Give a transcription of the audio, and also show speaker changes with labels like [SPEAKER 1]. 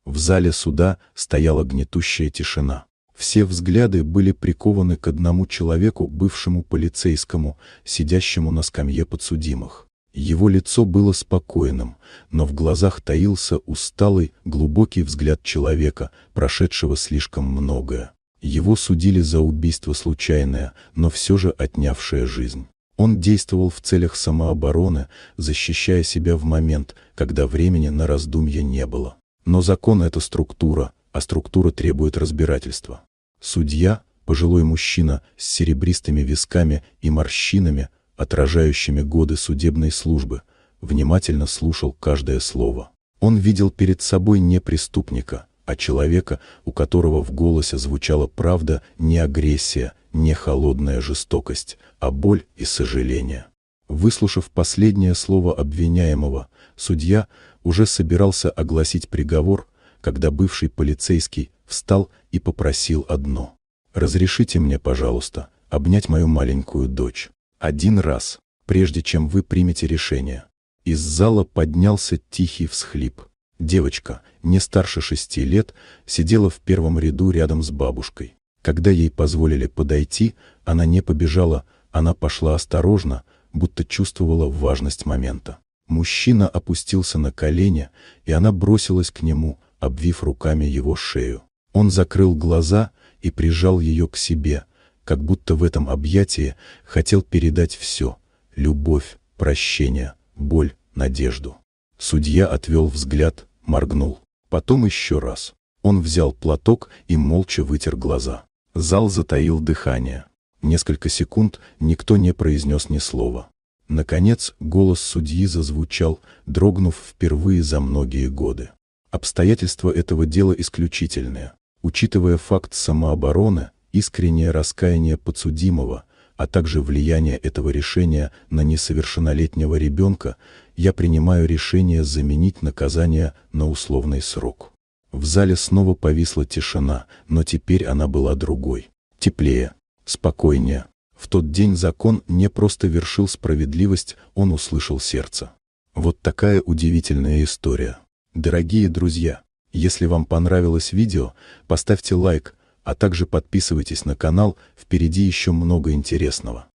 [SPEAKER 1] В зале суда стояла гнетущая тишина. Все взгляды были прикованы к одному человеку, бывшему полицейскому, сидящему на скамье подсудимых. Его лицо было спокойным, но в глазах таился усталый, глубокий взгляд человека, прошедшего слишком многое. Его судили за убийство случайное, но все же отнявшее жизнь. Он действовал в целях самообороны, защищая себя в момент, когда времени на раздумья не было. Но закон — это структура, а структура требует разбирательства. Судья, пожилой мужчина с серебристыми висками и морщинами, отражающими годы судебной службы, внимательно слушал каждое слово. Он видел перед собой не преступника, а человека, у которого в голосе звучала правда, не агрессия, не холодная жестокость, а боль и сожаление. Выслушав последнее слово обвиняемого, судья уже собирался огласить приговор, когда бывший полицейский встал и попросил одно: «Разрешите мне, пожалуйста, обнять мою маленькую дочь. Один раз, прежде чем вы примете решение». Из зала поднялся тихий всхлип. Девочка, не старше 6 лет, сидела в первом ряду рядом с бабушкой. Когда ей позволили подойти, она не побежала, она пошла осторожно, будто чувствовала важность момента. Мужчина опустился на колени, и она бросилась к нему, обвив руками его шею. Он закрыл глаза и прижал ее к себе, как будто в этом объятии хотел передать все — любовь, прощение, боль, надежду. Судья отвел взгляд, моргнул. Потом еще раз. Он взял платок и молча вытер глаза. Зал затаил дыхание. Несколько секунд никто не произнес ни слова. Наконец голос судьи зазвучал, дрогнув впервые за многие годы. Обстоятельства этого дела исключительные. Учитывая факт самообороны, искреннее раскаяние подсудимого, а также влияние этого решения на несовершеннолетнего ребенка, я принимаю решение заменить наказание на условный срок. В зале снова повисла тишина, но теперь она была другой. Теплее, спокойнее. В тот день закон не просто вершил справедливость, он услышал сердце. Вот такая удивительная история. Дорогие друзья, если вам понравилось видео, поставьте лайк, а также подписывайтесь на канал, впереди еще много интересного.